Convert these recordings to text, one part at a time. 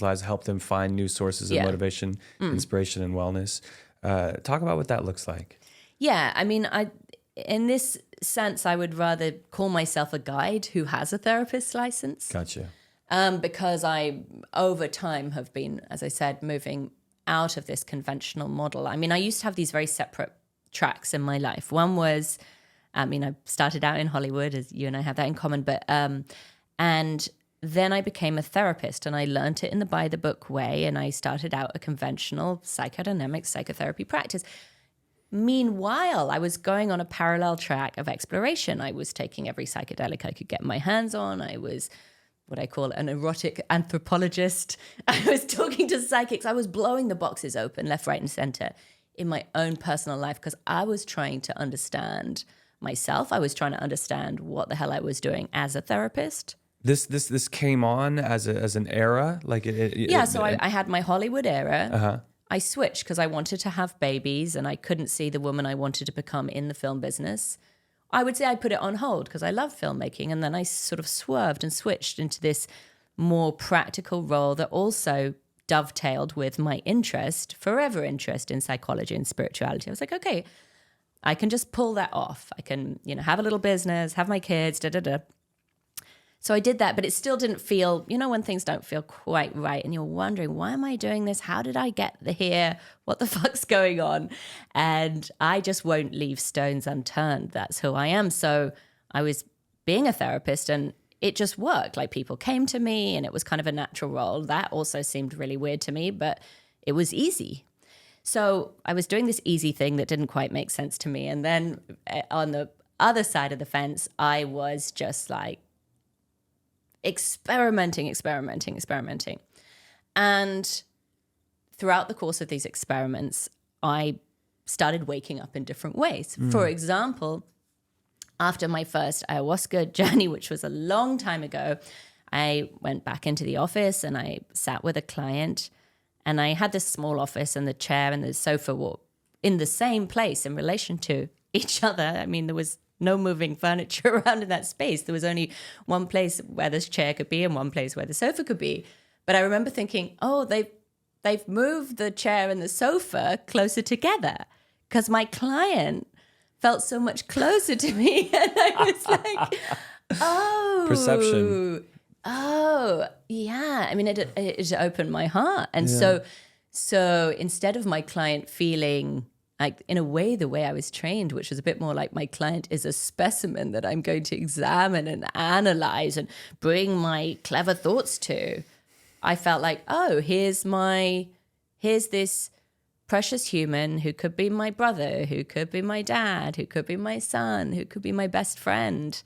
lives, help them find new sources of motivation, inspiration, and wellness. Talk about what that looks like. Yeah, I mean, in this sense, I would rather call myself a guide who has a therapist's license. Gotcha. Because I, over time, have been, as I said, moving out of this conventional model. I mean, I used to have these very separate tracks in my life. One was, I started out in Hollywood, as you and I have that in common, but and then I became a therapist, and I learned it in the by the book way, and I started out a conventional psychodynamic psychotherapy practice. Meanwhile, I was going on a parallel track of exploration. I was taking every psychedelic I could get my hands on. I was what I call an erotic anthropologist. I was talking to psychics. I was blowing the boxes open left, right, and center in my own personal life because I was trying to understand myself. I was trying to understand what the hell I was doing as a therapist. This came on as an era, like I had my Hollywood era. Uh-huh. I switched because I wanted to have babies and I couldn't see the woman I wanted to become in the film business. I would say I put it on hold because I love filmmaking, and then I sort of swerved and switched into this more practical role that also dovetailed with my forever interest in psychology and spirituality. I was like, okay, I can just pull that off. I can, have a little business, have my kids, So I did that, but it still didn't feel, when things don't feel quite right and you're wondering, why am I doing this? How did I get here? What the fuck's going on? And I just won't leave stones unturned. That's who I am. So I was being a therapist and it just worked. Like people came to me and it was kind of a natural role. That also seemed really weird to me, but it was easy. So I was doing this easy thing that didn't quite make sense to me. And then on the other side of the fence, I was just like, experimenting. And throughout the course of these experiments, I started waking up in different ways. For example, after my first ayahuasca journey, which was a long time ago, I went back into the office and I sat with a client, and I had this small office and the chair and the sofa were in the same place in relation to each other. I mean, there was no moving furniture around in that space. There was only one place where this chair could be and one place where the sofa could be. But I remember thinking, oh, they've moved the chair and the sofa closer together because my client felt so much closer to me. And I was like, oh. Perception. Oh, yeah. I mean, it opened my heart. And so instead of my client feeling like, in a way, the way I was trained, which was a bit more like my client is a specimen that I'm going to examine and analyze and bring my clever thoughts to, I felt like, oh, here's this precious human who could be my brother, who could be my dad, who could be my son, who could be my best friend.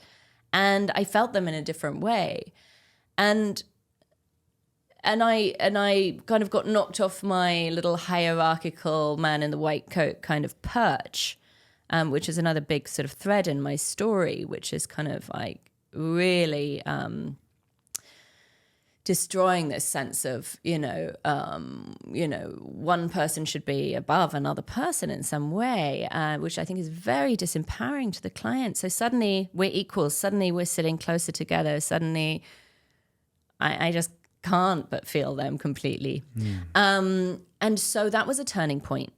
And I felt them in a different way. And I kind of got knocked off my little hierarchical man in the white coat kind of perch, which is another big sort of thread in my story, which is kind of like really destroying this sense of, one person should be above another person in some way, which I think is very disempowering to the client. So suddenly we're equals. Suddenly we're sitting closer together. Suddenly I just can't but feel them completely. And so that was a turning point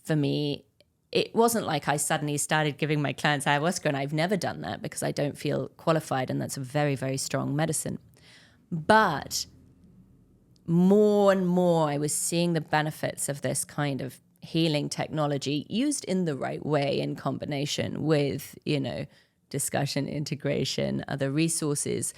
for me. It wasn't like I suddenly started giving my clients ayahuasca, and I've never done that because I don't feel qualified, and that's a very, very strong medicine. But more and more I was seeing the benefits of this kind of healing technology used in the right way in combination with, discussion, integration, other resources.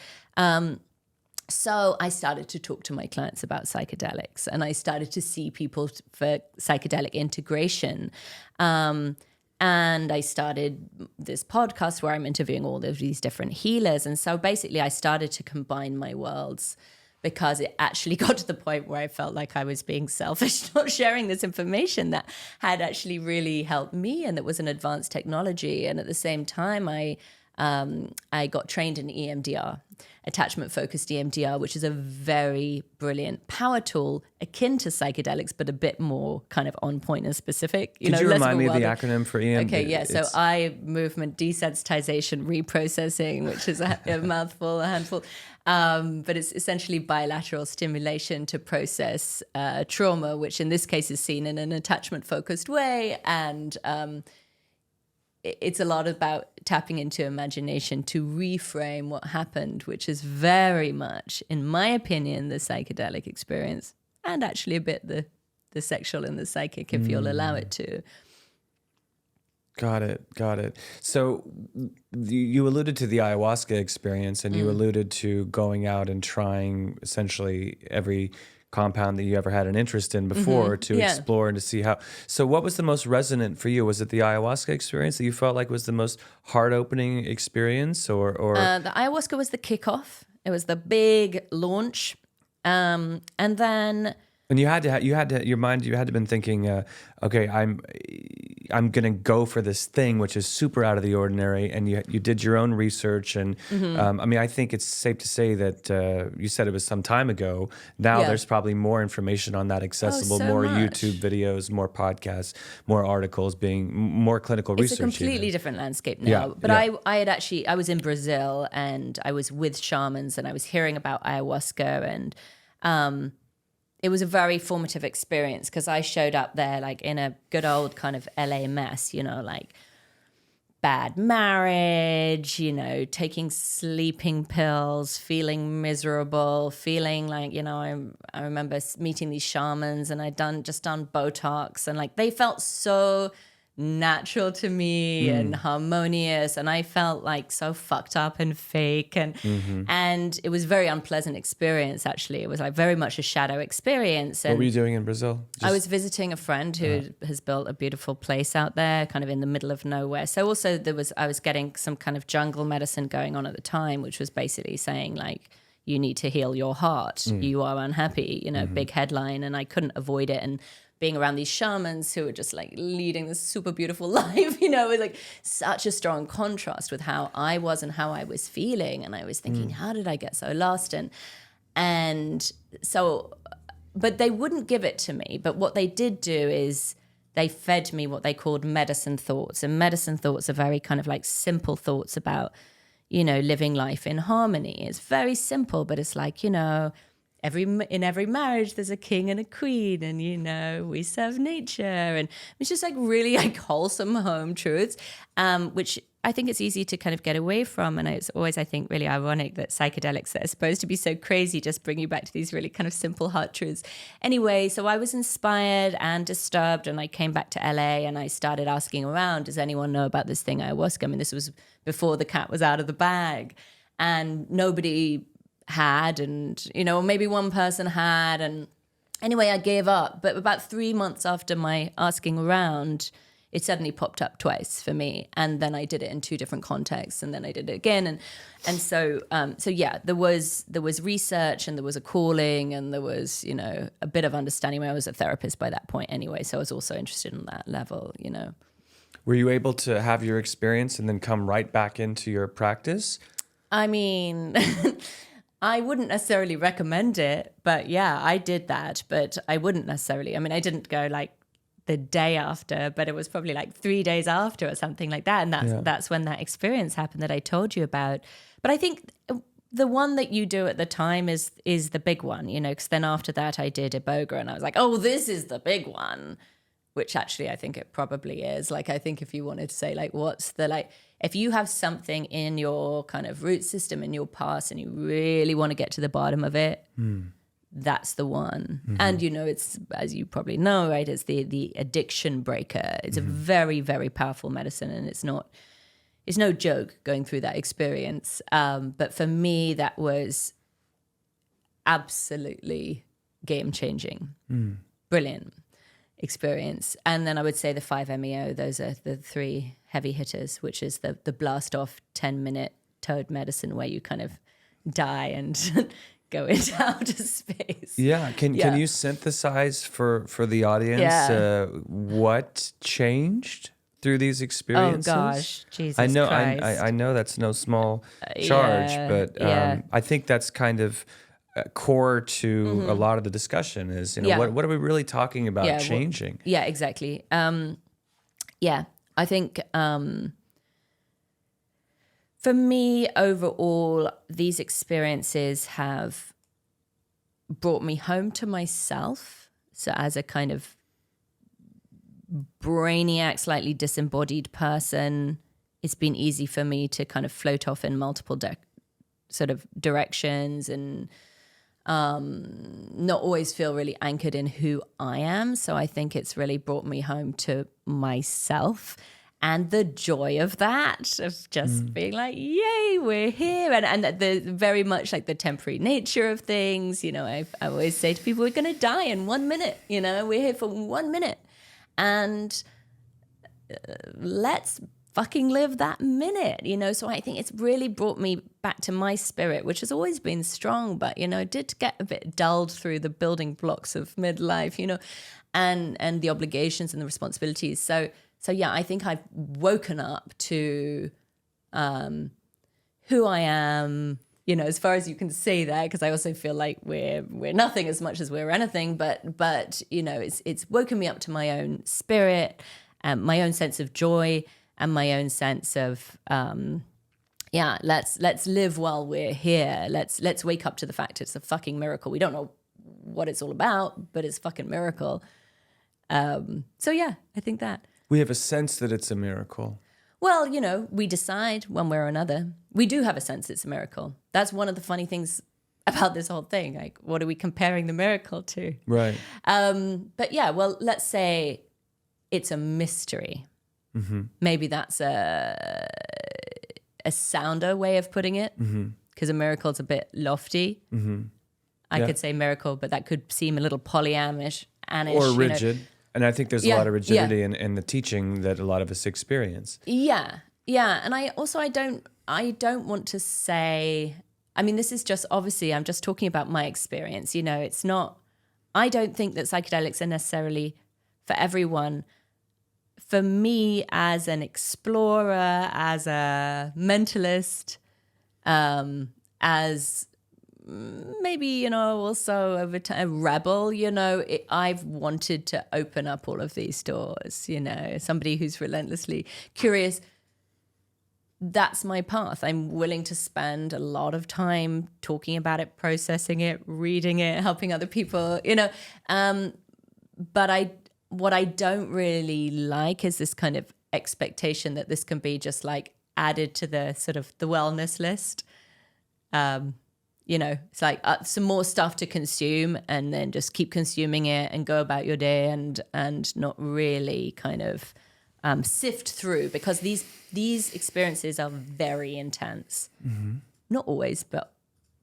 So I started to talk to my clients about psychedelics, and I started to see people for psychedelic integration. And I started this podcast where I'm interviewing all of these different healers. And so basically I started to combine my worlds because it actually got to the point where I felt like I was being selfish, not sharing this information that had actually really helped me and that was an advanced technology. And at the same time, I got trained in EMDR. attachment-focused EMDR, which is a very brilliant power tool akin to psychedelics, but a bit more kind of on point and specific. Could you remind me of the acronym for EMDR? Okay, yeah. So eye movement desensitization reprocessing, which is a mouthful, a handful. But it's essentially bilateral stimulation to process trauma, which in this case is seen in an attachment-focused way. And it's a lot about tapping into imagination to reframe what happened, which is very much, in my opinion, the psychedelic experience, and actually a bit the sexual and the psychic, if you'll allow it to. Got it. So you alluded to the ayahuasca experience, and you alluded to going out and trying essentially every compound that you ever had an interest in before to explore and to see how. So what was the most resonant for you? Was it the ayahuasca experience that you felt like was the most heart-opening experience, or? The ayahuasca was the kickoff. It was the big launch, and then. And you had to your mind. You had to have been thinking, okay, I'm gonna go for this thing which is super out of the ordinary. And you did your own research, and I mean, I think it's safe to say that you said it was some time ago. Now there's probably more information on that accessible, more much. YouTube videos, more podcasts, more articles, being more clinical research. It's a completely different landscape now. But I was in Brazil, and I was with shamans, and I was hearing about ayahuasca, and it was a very formative experience because I showed up there like in a good old kind of LA mess, like bad marriage, taking sleeping pills, feeling miserable, feeling like, I remember meeting these shamans, and I'd just done Botox, and like they felt so natural to me and harmonious, and I felt like so fucked up and fake, and it was a very unpleasant experience. Actually, it was like very much a shadow experience. And what were you doing in Brazil? I was visiting a friend who has built a beautiful place out there, kind of in the middle of nowhere. So also I was getting some kind of jungle medicine going on at the time, which was basically saying like, you need to heal your heart. You are unhappy, big headline, and I couldn't avoid it. And being around these shamans who were just like leading this super beautiful life, it was like such a strong contrast with how I was and how I was feeling. And I was thinking, how did I get so lost? And so, but they wouldn't give it to me. But what they did do is they fed me what they called medicine thoughts. And medicine thoughts are very kind of like simple thoughts about, living life in harmony. It's very simple, but it's like, in every marriage, there's a king and a queen, and, we serve nature. And it's just like really like wholesome home truths, which I think it's easy to kind of get away from. And it's always, I think, really ironic that psychedelics that are supposed to be so crazy just bring you back to these really kind of simple heart truths. Anyway, so I was inspired and disturbed, and I came back to LA, and I started asking around, does anyone know about this thing, ayahuasca? I mean, this was before the cat was out of the bag, and nobody had, and maybe one person had, and anyway I gave up. But about 3 months after my asking around, it suddenly popped up twice for me, and then I did it in 2 different contexts, and then I did it again, and so there was research, and there was a calling, and there was a bit of understanding. I was a therapist by that point anyway, so I was also interested in that level. Were you able to have your experience and then come right back into your practice? I mean I wouldn't necessarily recommend it, but yeah, I did that. But I wouldn't necessarily. I mean, I didn't go like the day after, but it was probably like 3 days after or something like that. And that's when that experience happened that I told you about. But I think the one that you do at the time is the big one, because then after that I did Iboga, and I was like, oh, this is the big one, which actually I think it probably is. Like, I think if you wanted to say like, what's the like, if you have something in your kind of root system in your past and you really want to get to the bottom of it, that's the one. And, it's, as you probably know, right, it's the addiction breaker. It's a very, very powerful medicine, and it's no joke going through that experience. But for me, that was absolutely game-changing. Brilliant experience. And then I would say the 5-MeO, those are the 3 heavy hitters, which is the blast off 10-minute toad medicine where you kind of die and go into outer space. Yeah. Can you synthesize for the audience what changed through these Oh experiences? gosh, Jesus I know, Christ. I know that's no small charge, Yeah, but yeah. I think that's kind of core to a lot of the discussion is, Yeah. what are we really talking about Yeah, changing? yeah, exactly. Yeah, I think for me, overall, these experiences have brought me home to myself. So, as a kind of brainiac, slightly disembodied person, it's been easy for me to kind of float off in multiple sort of directions and not always feel really anchored in who I am. So I think it's really brought me home to myself and the joy of that, of just being like, yay, we're here. And the very much like the temporary nature of things. I always say to people, we're going to die in 1 minute. We're here for 1 minute. And let's fucking live that minute, So I think it's really brought me back to my spirit, which has always been strong, but, did get a bit dulled through the building blocks of midlife, and the obligations and the responsibilities. So yeah, I think I've woken up to who I am, as far as you can say that, because I also feel like we're nothing as much as we're anything, but it's woken me up to my own spirit, my own sense of joy, and my own sense of let's live while we're here. Let's wake up to the fact it's a fucking miracle. We don't know what it's all about, but it's a fucking miracle. So yeah, I think that. We have a sense that it's a miracle. Well, we decide one way or another. We do have a sense it's a miracle. That's one of the funny things about this whole thing. Like, what are we comparing the miracle to? Right. But yeah, well, let's say it's a mystery. Mm-hmm. Maybe that's a sounder way of putting it, because a miracle is a bit lofty. Mm-hmm. I could say miracle, but that could seem a little Pollyannish. Or rigid. And I think there's a lot of rigidity in the teaching that a lot of us experience. Yeah. And I don't want to say, I mean, this is just, obviously, I'm just talking about my experience. It's not, I don't think that psychedelics are necessarily for everyone. For me, as an explorer, as a mentalist, as maybe, also over time, a rebel, I've wanted to open up all of these doors, somebody who's relentlessly curious. That's my path. I'm willing to spend a lot of time talking about it, processing it, reading it, helping other people, but what I don't really like is this kind of expectation that this can be just like added to the sort of the wellness list. It's like some more stuff to consume and then just keep consuming it and go about your day and not really kind of sift through, because these experiences are very intense. Mm-hmm. Not always, but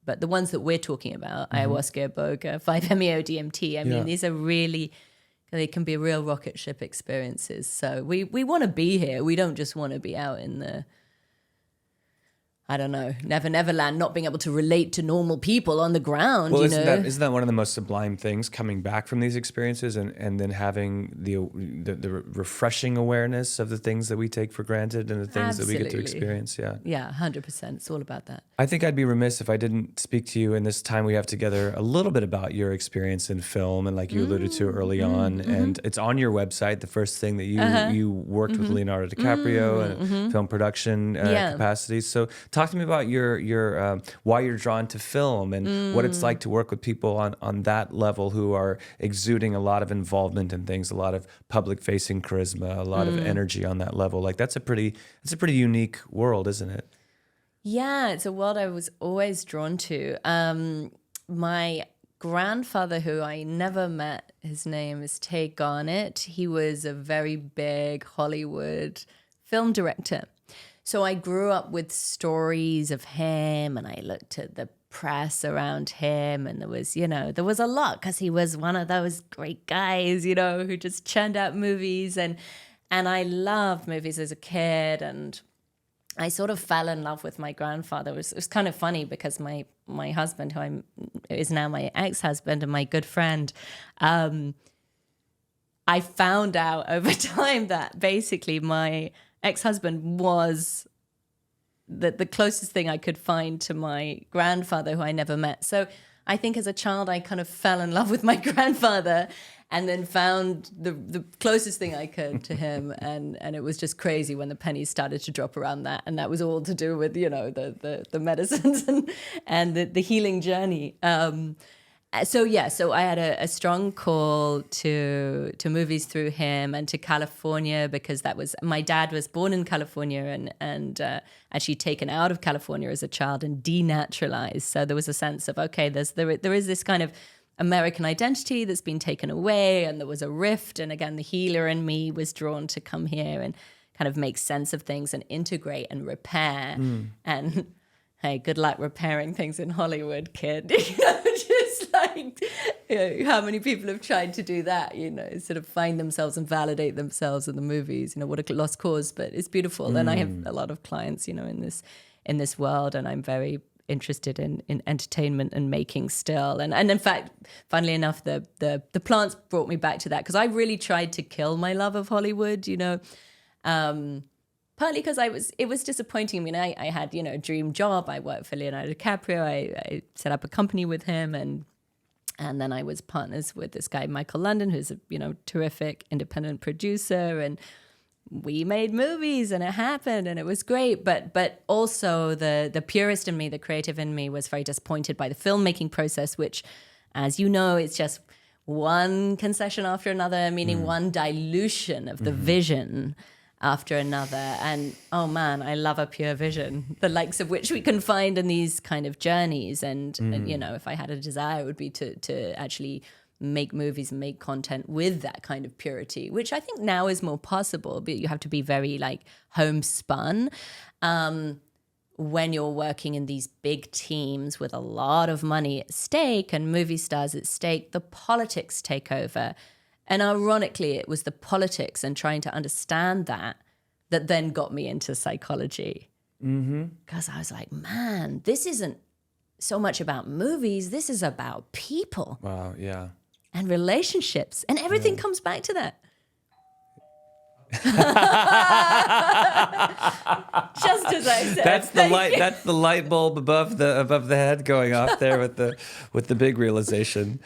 the ones that we're talking about, ayahuasca, boga, 5-MeO, DMT, I mean, these are really, they can be real rocket ship experiences. So we want to be here. We don't just want to be out in the, I don't know, Never land, not being able to relate to normal people on the ground. Well, isn't that one of the most sublime things, coming back from these experiences and then having the refreshing awareness of the things that we take for granted and the things that we get to experience? Yeah, 100%. It's all about that. I think I'd be remiss if I didn't speak to you in this time we have together a little bit about your experience in film, and like you alluded to early on, and it's on your website. The first thing that you worked with Leonardo DiCaprio and film production capacities. So talk to me about your why you're drawn to film and what it's like to work with people on that level who are exuding a lot of involvement in things, a lot of public facing charisma, a lot of energy on that level. Like it's a pretty unique world, isn't it? Yeah, it's a world I was always drawn to. My grandfather, who I never met, his name is Tay Garnett. He was a very big Hollywood film director. So I grew up with stories of him, and I looked at the press around him, and there was a lot, because he was one of those great guys, who just churned out movies, and I loved movies as a kid, and I sort of fell in love with my grandfather. It was kind of funny, because my husband, who is now my ex-husband and my good friend, I found out over time that basically my ex-husband was the closest thing I could find to my grandfather, who I never met. So I think as a child, I kind of fell in love with my grandfather and then found the closest thing I could to him. And it was just crazy when the pennies started to drop around that. And that was all to do with, the medicines and the healing journey. So I had a strong call to movies through him and to California, because my dad was born in California and actually taken out of California as a child and denaturalized. So there was a sense of, okay, there is this kind of American identity that's been taken away, and there was a rift. And again, the healer in me was drawn to come here and kind of make sense of things and integrate and repair. And hey, good luck repairing things in Hollywood, kid. Just like, how many people have tried to do that, sort of find themselves and validate themselves in the movies, what a lost cause, but it's beautiful. And I have a lot of clients, in this world, and I'm very interested in entertainment and making still. And in fact, funnily enough, the plants brought me back to that, because I really tried to kill my love of Hollywood, partly because it was disappointing. I mean, I had, a dream job. I worked for Leonardo DiCaprio. I set up a company with him, and then I was partners with this guy, Michael London, who's a, terrific independent producer. And we made movies, and it happened, and it was great. But also the purist in me, the creative in me, was very disappointed by the filmmaking process, which, as you know, it's just one concession after another, meaning one dilution of the vision after another. And oh man, I love a pure vision, the likes of which we can find in these kind of journeys. And if I had a desire, it would be to actually make movies and make content with that kind of purity, which I think now is more possible, but you have to be very like homespun. When you're working in these big teams with a lot of money at stake and movie stars at stake, the politics take over. And ironically, it was the politics and trying to understand that then got me into psychology. Because I was like, man, this isn't so much about movies. This is about people. Wow, yeah. And relationships. And everything comes back to that. Just as I said. That's the light bulb above the head going off there with the big realization.